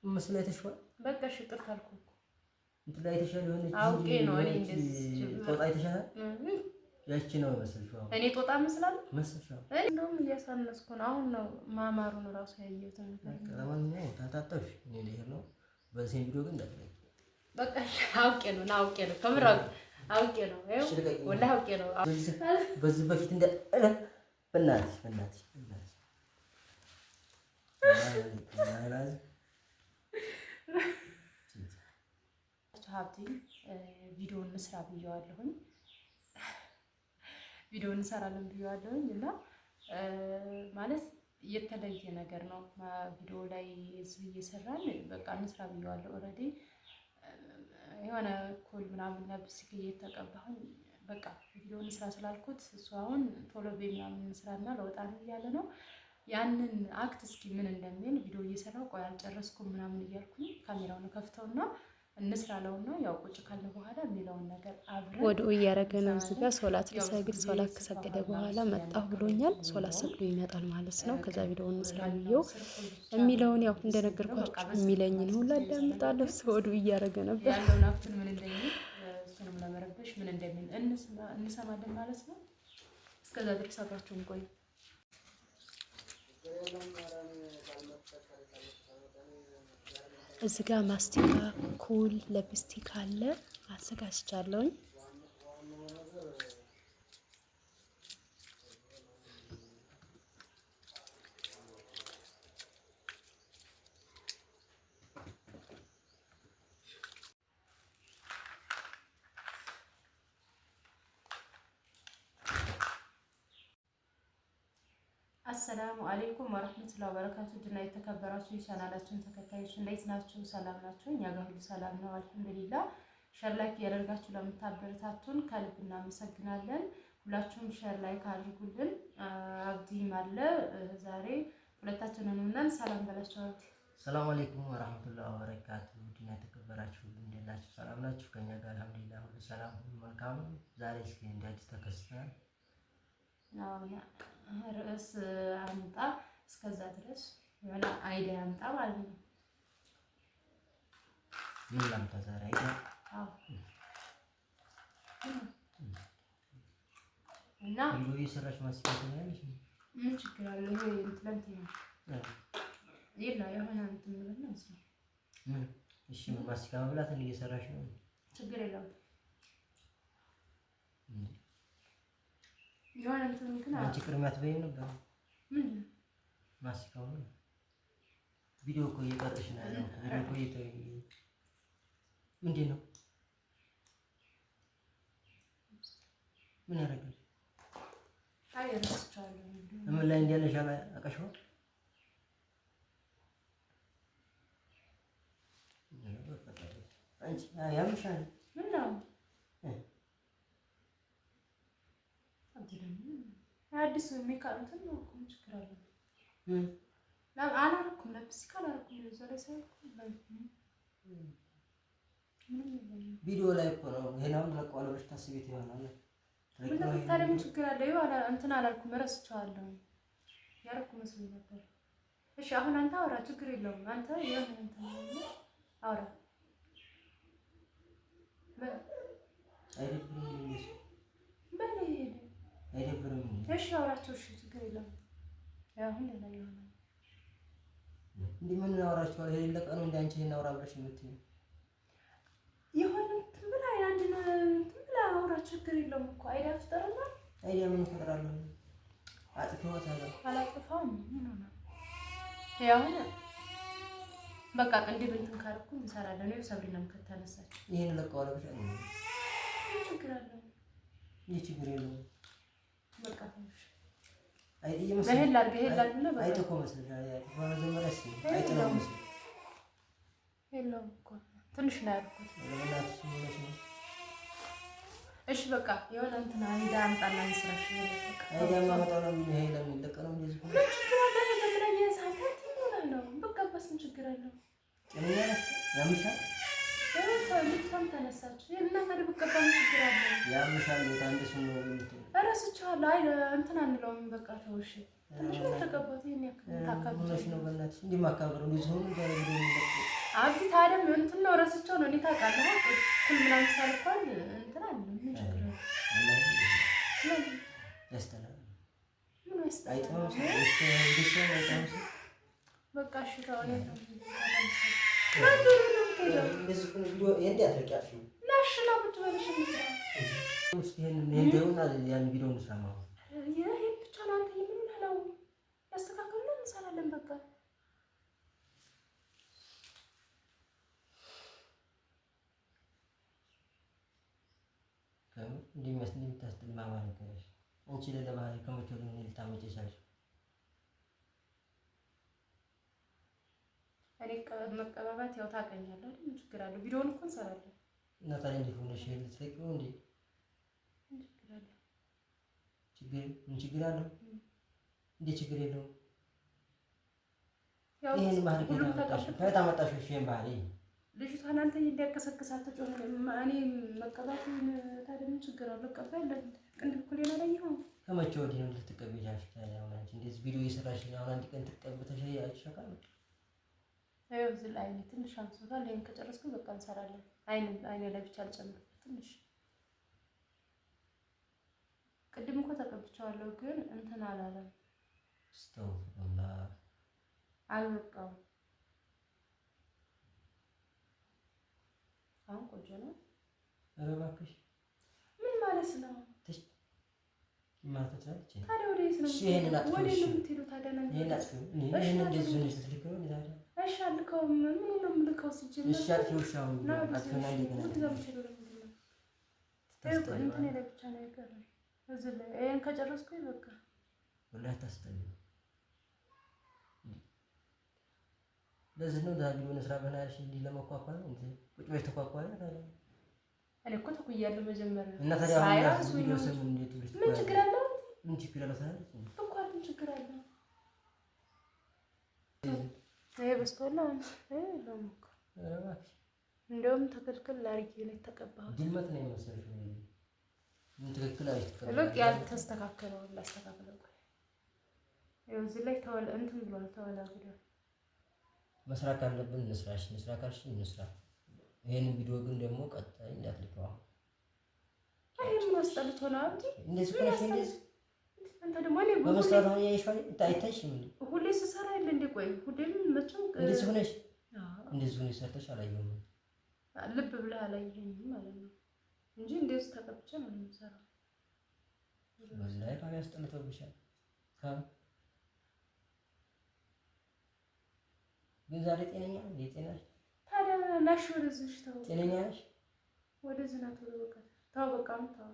ምስል አይተሽዋል? በቃ ሽጥር ካልኩ እንትን ላይ አይተሻል? የሆነች አውቄ ነው እኔ እንደዚህ ጦጣ አይተሻል? ያቺ ነው መሰልሽው? እኔ ጦጣ መስላለሁ መሰልሽው? እኔ እንደውም እያሳነስኩ ነው። አሁን ነው ማማሩን ራሱ ያየሁት ነገር። ለማንኛውም ታጣጣሽ እኔ ልሄድ ነው። በዚህ ቪዲዮ ግን እንዳትለኝ በቃ። አውቄ ነው ከምር አውቄ ነው። ወላሂ አውቄ ነው። በዚህ በፊት እንደ በእናትሽ ሀብቴ ቪዲዮ እንስራ ብየዋለሁኝ። ቪዲዮ እንሰራለን ብየዋለሁኝ እና ማለት የተለየ ነገር ነው። ቪዲዮ ላይ እዚህ እየሰራን በቃ እንስራ ብየዋለሁ። ኦልሬዲ የሆነ ኮል ምናምን ለብስክ እየተቀባሁኝ በቃ ቪዲዮ እንስራ ስላልኩት እሱ አሁን ቶሎ ምናምን እንስራና ለወጣ ነው እያለ ነው። ያንን አክት እስኪ ምን እንደሚል ቪዲዮ እየሰራው ቆይ አልጨረስኩም ምናምን እያልኩኝ ካሜራውን ከፍተውና እንስራለውና ያው ቁጭ ካለ በኋላ የሚለውን ነገር አብረን ወደ እያረገ ነው። እዚህ ጋር ሶላት ሊሰግድ ሶላት ከሰገደ በኋላ መጣሁ ብሎኛል። ሶላት ሰግዶ ይመጣል ማለት ነው። ከዛ ቪዲዮውን እንስራ ብዬው የሚለውን ያው እንደነገርኳችሁ የሚለኝን ሁሉ አዳምጣለሁ። ወደ እያረገ ነበር ያለውን አክትን ምን እንደሚል እሱንም ለመረበሽ ምን እንደሚል እንሰማለን ማለት ነው። እስከዛ ድረስ አብራችሁን ቆዩ። እዚህ ጋር ማስቲካ ኩል ለብስቲክ አለ አዘጋጅቻለሁኝ። አሰላሙ አለይኩም ወራህመቱላሂ ወበረካቱ። ድና የተከበራችሁ የቻናላችን ተከታዮች እንዴት ናችሁ? ሰላም ናችሁ? እኛ ጋር ሁሉ ሰላም ነው አልሐምዱሊላህ። ሸር ላይክ ያደርጋችሁ ለምታበረታቱን ከልብ እናመሰግናለን። ሁላችሁም ሸር ላይክ አድርጉልን። አብዲም አለ ዛሬ ሁለታችንን ሆነን ሰላም በላችሁ። ሰላም አለይኩም ወራህመቱላሂ ወበረካቱ። ድና የተከበራችሁ እንዴት ናችሁ? ሰላም ናችሁ? ከኛ ጋር አልሐምዱሊላህ ሁሉ ሰላም ሁሉ መልካም። ዛሬ እስኪ እንዳዲስ ተከስተናል። ርዕስ አምጣ እስከዛ ድረስ የሆነ አይዲያ አምጣ ማለት ነው። ምን ላምጣ ዛሬ አይዲያ? አዎ እና ቪዲዮ እየሰራሽ ማስታወቂያ ነው ያለሽ? ምን ችግር አለው? ይሄ እንትለንት ነው ይላ የሆነ እንትን ነው ነው። ምን እሺ ማስታወቂያ መብላት እየሰራሽ ነው? ችግር የለውም። የሆነ እንትን ግን አንቺ ቅርማት በይ ነበር። ምን ማስታወቂያው ነው? ቪዲዮ እኮ እየቀረሽ ነው ያለው። ቪዲዮ እኮ እየተወይ ምንድን ነው? ምን ያደርጋል? አይ ረስቻለሁ። ምን ላይ እንዳለሽ አቀሽው? አንቺ ያምሻል። ምን ነው አዲስ ሜካፕ ነው እኮ ችግር አለ። አላረኩም ለብስ ካላረኩም ዛሬ ሳይሆን ቪዲዮ ላይ እኮ ነው። ይሄናውን ለቋለ ብለሽ ታስቢት ይሆናል። ምን ታዲያ ምን ችግር አለ? ይዋላ እንትን አላልኩም ረስቻለሁ። ያረኩ መስሎኝ ነበር። እሺ አሁን አንተ አውራ ችግር የለውም። አንተ የሆነ እንትን አውራ አይደብርም። እሺ አውራቸው። እሺ ችግር የለውም። አሁን ሌላ ይሆናል እንዴ? ምን አውራቸው? ይሄ ለቀኑ እንደ አንቺ እናውራ ብለሽ የምትይው የሆነ ምን አይ አንድ ነው ብላ አውራ ችግር የለውም እኮ አይዲያ ፍጠርና። አይዲያ ምን ፈጥራለሁ? አጥፈው ታዲያ አላጥፋውም። ምን ሆነ? ያው በቃ ቅንድብ እንትን ካልኩ እንሰራለን። ነው ሰብሪናም ከተነሳች ይሄን ለቀው አለብሽ አይደል? ችግር አለ? ይሄ ችግር የለውም። በቃ ትንሽ አይዲያ መስል በህል አድርገ ሄላል ብለ በቃ አይተኮ መስል አይተኮ መጀመሪያ እስኪ አይተለው መስል የለውም እኮ ትንሽ ነው ያልኩት። እሺ በቃ የሆነ እንትና አይዳ አምጣና ይስራሽ በቃ አይዳ ማመጣው ነው ይሄ ለምን ለቀነው እንደዚህ ነው ችግር አለ? ለምን ያሳታት ነው በቃ በስ ምን ችግር አለው? እኔ ያምሻል ሰው ተነሳች እና ታዲያ በቃ ምን ችግር አለ? ያምሻል ታንደስ ነው እረስቻለሁ። አይ እንትና አንለውም በቃ ተውሽ ትንሽ ተቀባቱ ይሄን ያክል ታካብቶሽ ነው በእናትሽ እንዲህ ማካበሩ እንደዚህ ሆኖ ዛሬ አብዲ ታዲያ እንትን ነው ረስቸው ነው እንዴት አውቃለሁ? ኩል ምናምን ሳልኳል እንትን አለ ምን ችግር ነው? ያስተላል ምን ያስተላል? አይተው በቃ እሺ ታው ነው መቀባባት ያው ታውቀኛለህ አይደል? ምን ችግር አለው? ቪዲዮውን እኮ እንሰራለን እና ታዲያ እንዴት ሆነሽ ልትለቂው እንዴ? ምን ችግር አለው? ችግር አለው እንዴ? ችግር የለውም። ያው ይሄን ባህል ከየት አመጣሽው? ይሄን ባህል ልጅቷን አንተ እንዲያቀሰቅሳት ተጮህ እኔ መቀባት ታዲያ ምን ችግር አለው? ቀባለን ቅንድብ እኮ ሌላ ላይ ይሁን ከመቼ ወዲህ ነው ልትቀበያሽ? ታዲያ አሁን አንቺ እንደዚህ ቪዲዮ እየሰራሽ አሁን አንድ ቀን ትቀበተሽ አይተሻል? አይው ዝል አይኔ ትንሽ አንሶታል። ይሄን ከጨረስኩ በቃ እንሰራለን። አይኔ ላይ ብቻ አልጨምርም ትንሽ። ቅድም እኮ ተቀብቻለሁ ግን እንትን አላለም። አስተውላ አልበቃም። አሁን ቆንጆ ነው። ኧረ እባክሽ ምን ማለት ነው? ማለት ታዲያ ታዲያ ወዴት ነው? ይሄንን አጥፊው። ወዴት ነው የምትሄደው ታዲያ? ይሄን አጥፊው። ይሄን እንደዚህ ነው ልትልከው ነው ታዲያ? እሺ አልከውም። ምን ነው የምልከው ሲጀምር? እሺ አጥፊው። ሻው አጥፊውና እንደገና እንትን ላይ ብቻ ነው የቀረኝ። እዚህ ላይ ይሄን ከጨረስኩኝ በቃ ወላሂ ታስጠልኝ። ለዚህ ነው ዳግሎ ነስራ በናሽ እንዲህ ለመኳኳል ነው እንዴ? ቁጭ በይ ተኳኳለ ታዲያ። እኔ እኮ ተኩያለሁ መጀመሪያ። እና ታዲያ አሁን ቪዲዮ ስም እንዴት ልጅ ምን ችግር አለው? ምን ችግር አለው ታዲያ? እኮ ምን ችግር አለው? ይሄ በስተዋላ ለምን እኮ ኧረ እባክሽ እንደውም ተከልከል አድርጌ ነው የተቀባሁት። ድልመት ነው የመሰለሽ ነው። ምን ትክክል አይተከለ ለቅ ያልተስተካከለው ላስተካክለው። ይኸው እዚህ ላይ ተወለ እንትን ብሏል ተወላግዷል። መስራት ካለብን እንስራሽ፣ እንስራ ካልሽ እንስራ። ይሄንን ቪዲዮ ግን ደግሞ ቀጣይ እንዳትልከው። አይ ምን አስጠልቶ ነው እንዴ? እንደዚህ ቆይሽ እንደዚህ አንተ ደግሞ እኔ በመስራት ነው ያይሻል አይታይሽም እንዴ? ሁሌ ስሰራ አይደል እንዴ? ቆይ ሁሌም መቼም እንደዚህ ሆነሽ እንደዚህ ሆነሽ ሰርተሽ አላየሁም። ልብ ብለህ አላየኸኝም ማለት ነው እንጂ እንደዚህ ተቀብቼ ነው የምሰራው። ወላሂ ታዲያ ያስጠልተውብሻል። ግን ዛሬ ጤነኛ እንዴ? ጤናሽ ታዲያ ላሽ ወደዚህ ተው። ጤነኛ ነሽ? ወደዚህ ናት ወደ በቃ ተው በቃ ተው።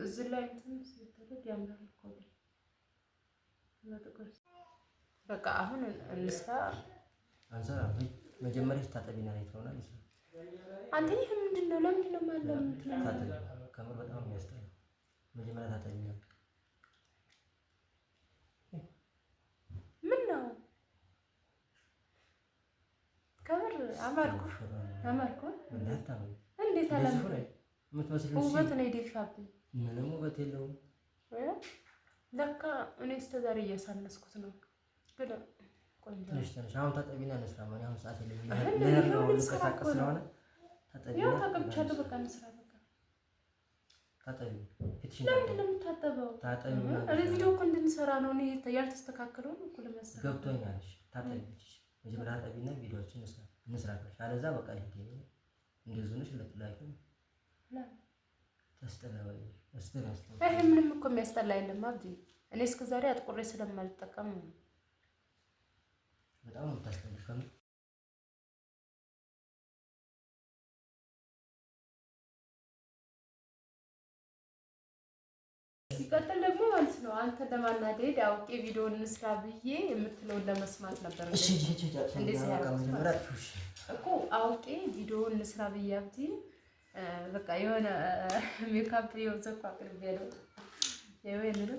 እዚህ ላይ እንትን ሲተረድ ያምራል እኮ በቃ አሁን እንስራ። አንሰራ መጀመሪያ ታጠቢና ላይ ትሆናል። አንተ ይሄ ምንድነው? ለምንድነው ማለት ነው? ታጠቢ ከምር በጣም የሚያስጠላው መጀመሪያ ታጠቢና ምን ነው ከምር አማርኩ እንዴት አላም ውበት ነው የደፋብኝ። ምንም ውበት የለውም። ለካ እኔ እስከዛሬ እያሳነስኩት ነው። ግን ቆንጆ ትንሽ አሁን ታጠቢና እንስራ። ማለት አሁን ሰዓት የለም። ለነገሩ ልንቀሳቀስ ስለሆነ ታጠቢና ያው ተቀብቻለሁ። በቃ እንስራ በቃ ታጠቢ። ለምንድን ነው የምታጠበው? ታጠቢ እዚህ ቪዲዮ እኮ እንድንሰራ ነው። እኔ ያልተስተካከለው እኮ ለማሰራ ገብቶኛል። ታጠቢ መጀመሪያ ታጠቢና ቪዲዮዎችን እንስራ። አለዛ በቃ ይሄ እንደዚህ ነሽ ለጥላቂ ተስተላዋይ አስተላስተ ይሄ ምንም እኮ የሚያስጠላ የለም አብዲ። እኔ እስከዛሬ አጥቁሬ ስለማልጠቀም ነው። በጣም ነው የምታስጠልፈው። ሲቀጥል ደግሞ ማለት ነው አንተ ለማናደድ አውቄ ቪዲዮውን እንስራ ብዬ የምትለውን ለመስማት ነበር። እንደዚህ እኮ አውቄ ቪዲዮውን እንስራ ብዬ አብዲ በቃ የሆነ ሜካፕ የወዘኩ አቅርቤ ነው የወይንም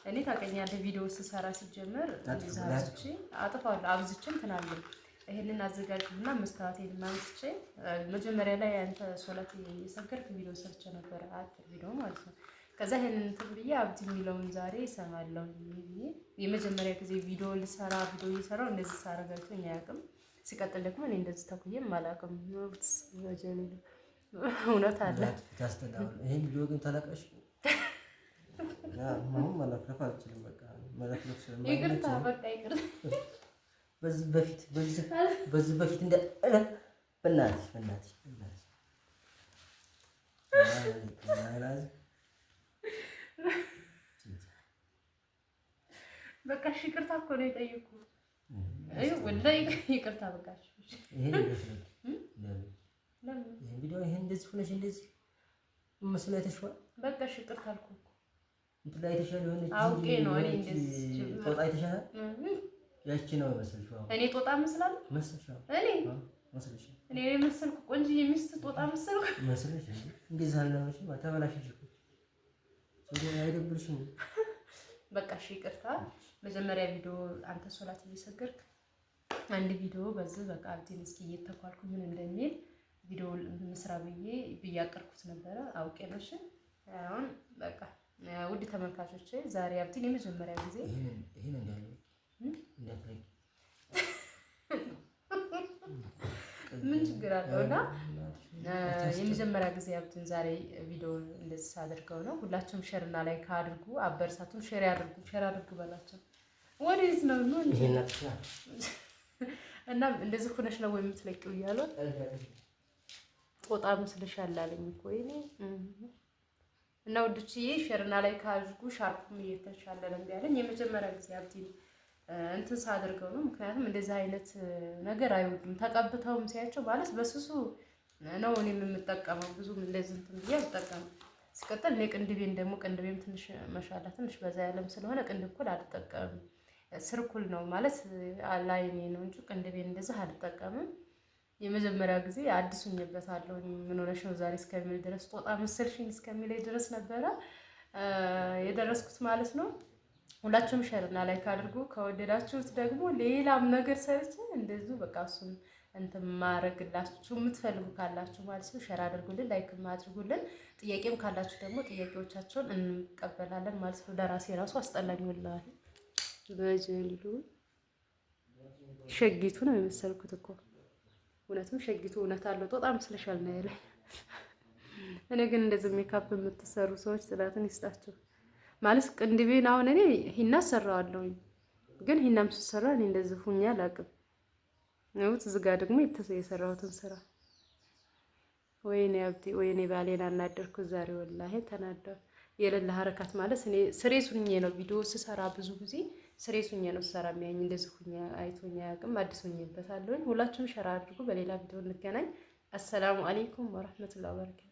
እኔ ታውቀኛለህ። ቪዲዮ ስሰራ ሲጀመር አብዝቼ አጥፋለሁ። አብዝቼም ትናለህ ይሄንን አዘጋጅና መስታወቴን ማንስቼ መጀመሪያ ላይ አንተ ሶላት እየሰገድክ ቪዲዮ ሰርቼ ነበር። አጭር ቪዲዮ ማለት ነው። ከዛ ይሄንን እንትን ብዬ አብዲ የሚለውን ዛሬ እሰማለሁ ብዬ የመጀመሪያ ጊዜ ቪዲዮ እየሰራው እንደዚህ ሳረጋቸው አያውቅም። ሲቀጥል ደግሞ እኔ እንደዚህ ተኩዬም አላውቅም። እውነት አለ። ይሄን ቪዲዮ ግን ተለቀሽ አሁን መለፍለፍ አልችልም። በቃ መለፍለፍ ይቅርታ፣ በቃ ይቅርታ። በዚህ በፊት እንደ በእናትሽ በቃ እሺ፣ ይቅርታ እኮ ነው የጠየኩት። ወላሂ ይቅርታ። በቃ ይሄን ቪዲዮ ይሄን እንደዚህ ሆነሽ እንደዚህ መስሎ አይተሽዋል። በቃ እሺ፣ ይቅርታ አልኩህ እኮ እንትን ላይ አይተሻል። የሆነች አውቄ ነው እኔ እንደዚህ ጦጣ አይተሻል። ያቺ ነው መሰልሽው። እኔ ጦጣ መስላለሁ መሰልሽው። እኔ መሰልኩ ቆንጆ የሚስት ጦጣ መሰልኩ መስለሽ እንደዚህ አልነበረሽም። ተበላሽሽ እኮ አይደብርሽም? በቃ እሺ፣ ይቅርታ። መጀመሪያ ቪዲዮ አንተ ሶላት እየሰገድክ አንድ ቪዲዮ በዚህ በቃ አብዲን እስኪ እየተኳልኩ ምን እንደሚል ቪዲዮ ምስራ ብዬ አቀርኩት ነበረ። አውቄ ነው። እሺ፣ አሁን በቃ ውድ ተመልካቾች ዛሬ አብዲን የመጀመሪያ ጊዜ ይሄን እንዳትለኝ ምን ችግር አለው? እና የመጀመሪያ ጊዜ አብዲን ዛሬ ቪዲዮ እንደዚህ ሳደርገው ነው። ሁላችሁም ሼር እና ላይክ አድርጉ፣ አበረታቱን። ሼር አድርጉ በላቸው። ወዴት ነው እና እንደዚህ ሆነሽ ነው ወይ የምትለቂው እያሉ ጦጣ መስለሻል አለኝ እኮ እኔ። እና ውድችዬ ሼር እና ላይክ አድርጉ። ሻርፕም እየተሻለ ነው ያለኝ የመጀመሪያ ጊዜ አብዲን እንትን ሳደርገው ነው። ምክንያቱም እንደዚህ አይነት ነገር አይወዱም። ተቀብተውም ሲያቸው ማለት በስሱ ነው እኔም የምጠቀመው። ብዙም እንደዚህ እንትን ብዬ አልጠቀምም። ሲቀጥል እኔ ቅንድቤም ትንሽ መሻላ ትንሽ በዛ ያለም ስለሆነ ቅንድብ እኩል አልጠቀምም። ስርኩል ነው ማለት ላይኔ ነው እንጂ ቅንድቤን እንደዚህ አልጠቀምም። የመጀመሪያ ጊዜ አዲሱኝበታለሁ። ምን ሆነሽ ነው ዛሬ እስከሚል ድረስ ጦጣ መሰልሽኝ እስከሚለኝ ድረስ ነበረ የደረስኩት ማለት ነው። ሁላችሁም ሼር እና ላይክ አድርጉ። ከወደዳችሁት ደግሞ ሌላም ነገር ሰርቼ እንደዚሁ በቃ እሱን እንትን ማድረግላችሁ የምትፈልጉ ካላችሁ ማለት ነው ሼር አድርጉልን፣ ላይክም አድርጉልን። ጥያቄም ካላችሁ ደግሞ ጥያቄዎቻቸውን እንቀበላለን ማለት ነው። ለራሴ ራሱ አስጠላኝ ወላሂ። በጀሊሉ ሸጊቱ ነው የመሰልኩት እኮ እውነትም ሸጊቱ እውነት አለው። ጦጣ መስለሻል ነው ያለኝ። እኔ ግን እንደዚህ ሜካፕ የምትሰሩ ሰዎች ጽናትን ይስጣችሁ ማለት ቅንድቤን አሁን እኔ ሂና ሰራዋለሁኝ፣ ግን ሂናም ስሰራ እኔ እንደዚህ ሁኛ አላውቅም። ነው እዚህ ጋር ደግሞ የሰራሁትን ስራ ወይኔ አብዲ ወይኔ ባሌን አናደርኩት ዛሬ ወላሂ ተናደር የሌለ ሀረካት ማለት እኔ ስሬስ ሁኜ ነው ቪዲዮ ስሰራ ብዙ ጊዜ ስሬስ ሁኜ ነው ስሰራ የሚያኝ እንደዚህ ሁኛ አይቶኛ አያውቅም። አዲስ ሁኜበታለሁኝ። ሁላችሁም ሸራ አድርጉ። በሌላ ቪዲዮ እንገናኝ። አሰላሙ አለይኩም ወራህመቱላሂ ወበረካቱ።